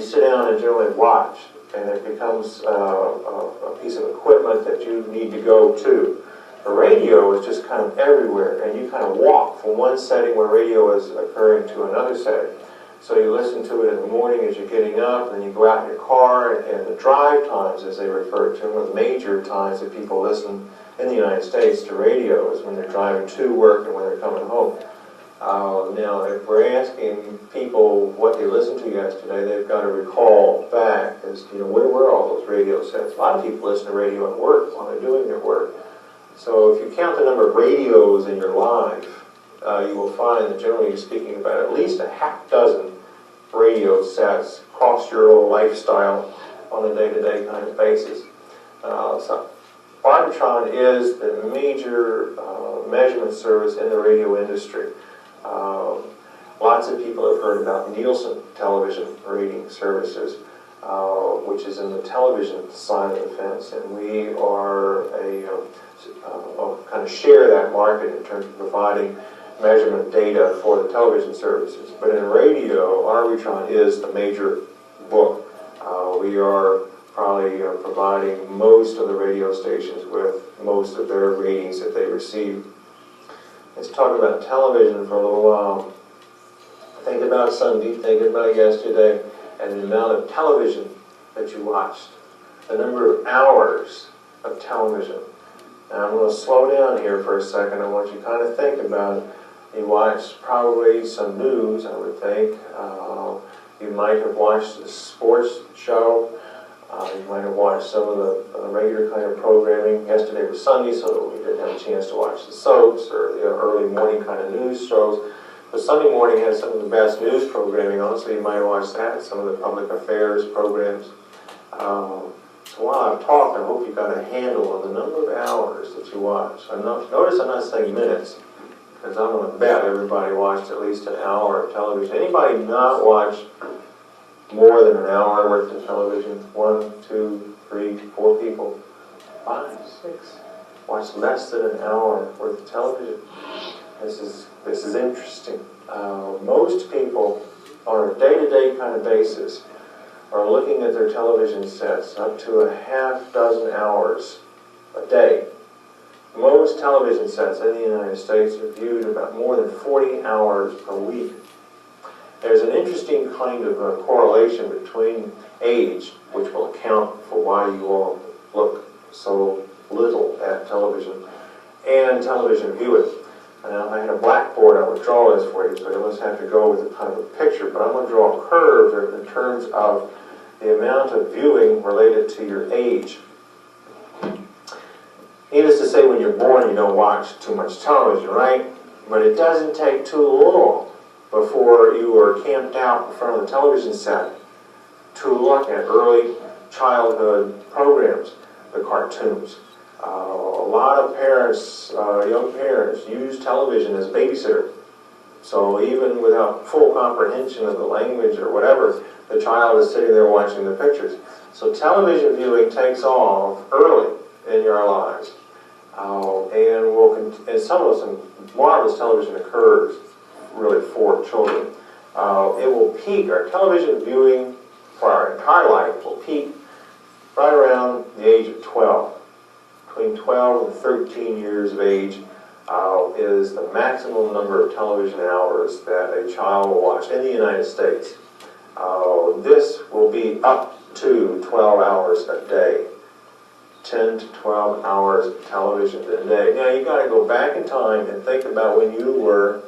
you sit down and generally watch, and it becomes a piece of equipment that you need to go to. The radio is just kind of everywhere, and you kind of walk from one setting where radio is occurring to another setting. So you listen to it in the morning as you're getting up, and then you go out in your car, and the drive times, as they refer to them, are the major times that people listen in the United States to radio, is when they're driving to work and when they're coming home. Now, if we're asking people what they listened to yesterday, they've got to recall back as, where were all those radio sets? A lot of people listen to radio at work while they're doing their work. So if you count the number of radios in your life, you will find that generally you're speaking about at least a half dozen radio sets across your whole lifestyle on a day-to-day kind of basis. So Arbitron is the major measurement service in the radio industry. Lots of people have heard about Nielsen television rating services, which is in the television side of the fence, and we are kind of share that market in terms of providing measurement data for the television services. But in radio, Arbitron is the major book. We are probably providing most of the radio stations with most of their ratings that they receive. Let's talk about television for a little while. Think about Sunday, think about yesterday, and the amount of television that you watched. The number of hours of television. Now I'm going to slow down here for a second. I want you to kind of think about it. You watched probably some news, I would think. You might have watched a sports show. You might have watched some of the regular kind of programming. Yesterday was Sunday, so we didn't have a chance to watch the soaps or the early morning kind of news shows. But Sunday morning has some of the best news programming on, so you might watch that, some of the public affairs programs. So while I've talked, I hope you got a handle on the number of hours that you watch. Notice I'm not saying minutes, because I'm going to bet everybody watched at least an hour of television. Anybody not watch more than an hour worth of television? 1, 2, 3, 4 people. 5, 6. Watch less than an hour worth of television. This is interesting. Most people, on a day-to-day kind of basis, are looking at their television sets up to a half dozen hours a day. Most television sets in the United States are viewed about more than 40 hours per week. There's an interesting kind of correlation between age, which will account for why you all look so little at television, and television viewing. Now, I had a blackboard, I would draw this for you, so I almost have to go with a kind of a picture, but I'm going to draw a curve in terms of the amount of viewing related to your age. Needless to say, when you're born, you don't watch too much television, right? But it doesn't take too long before you are camped out in front of the television set to look at early childhood programs, the cartoons. A lot of parents, young parents, use television as a babysitter. So even without full comprehension of the language or whatever, the child is sitting there watching the pictures. So television viewing takes off early in your lives. And some marvelous television occurs really for children. It will peak, our television viewing for our entire life will peak right around the age of 12. Between 12 and 13 years of age is the maximum number of television hours that a child will watch in the United States. This will be up to 12 hours a day. 10 to 12 hours of television a day. Now you got to go back in time and think about when you were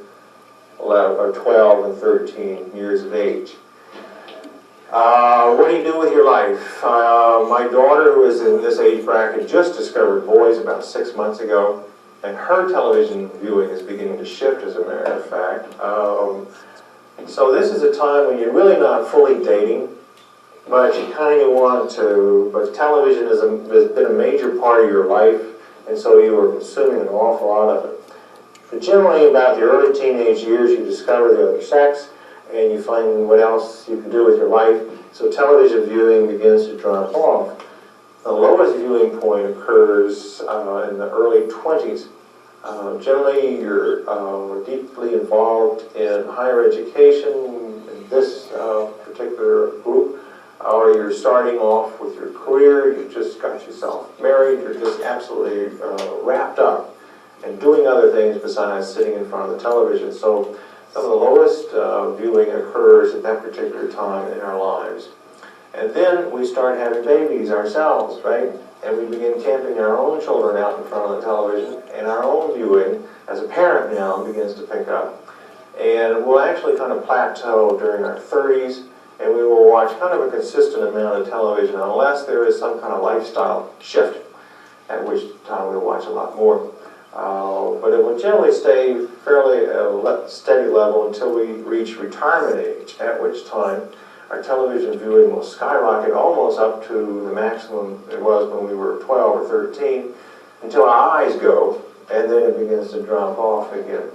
11 or 12 and 13 years of age. What do you do with your life? My daughter, who is in this age bracket, just discovered boys about 6 months ago, and her television viewing is beginning to shift, as a matter of fact. So this is a time when you're really not fully dating, but you kind of want to, but television has been a major part of your life, and so you are consuming an awful lot of it. But generally, about the early teenage years, you discover the other sex, and you find what else you can do with your life, so television viewing begins to drop off. The lowest viewing point occurs in the early 20s. Generally, you're deeply involved in higher education. In this particular group, you're starting off with your career, you just got yourself married, you're just absolutely wrapped up and doing other things besides sitting in front of the television. So some of the lowest viewing occurs at that particular time in our lives. And then we start having babies ourselves, right? And we begin camping our own children out in front of the television, and our own viewing as a parent now begins to pick up. And we'll actually kind of plateau during our 30s, and we will watch kind of a consistent amount of television unless there is some kind of lifestyle shift, at which time we'll watch a lot more. But it will generally stay fairly steady level until we reach retirement age, at which time our television viewing will skyrocket almost up to the maximum it was when we were 12 or 13, until our eyes go, and then it begins to drop off again.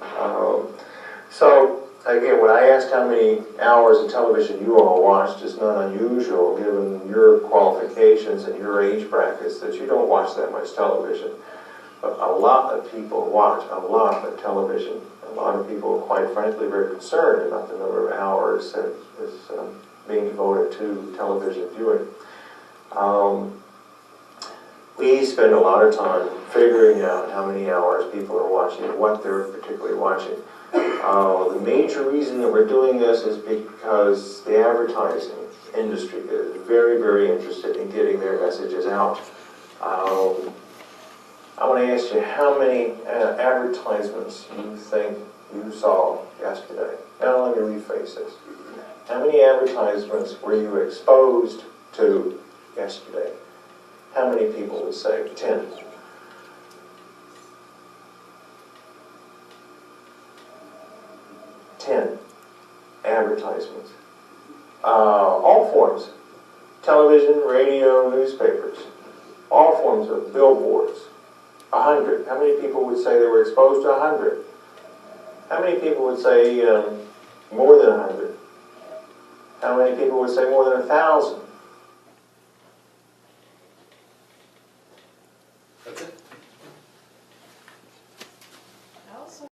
So, again, when I asked how many hours of television you all watched, it's not unusual, given your qualifications and your age brackets, that you don't watch that much television. But a lot of people watch a lot of television. A lot of people are, quite frankly, very concerned about the number of hours that is being devoted to television viewing. We spend a lot of time figuring out how many hours people are watching and what they're particularly watching. The major reason that we're doing this is because the advertising industry is very, very interested in getting their messages out. I want to ask you how many advertisements you think you saw yesterday. Now let me rephrase this. How many advertisements were you exposed to yesterday? How many people would say 10? 10 advertisements. All forms. Television, radio, newspapers. All forms of billboards. 100. How many people would say they were exposed to 100? How many people would say more than 100? How many people would say more than 1,000?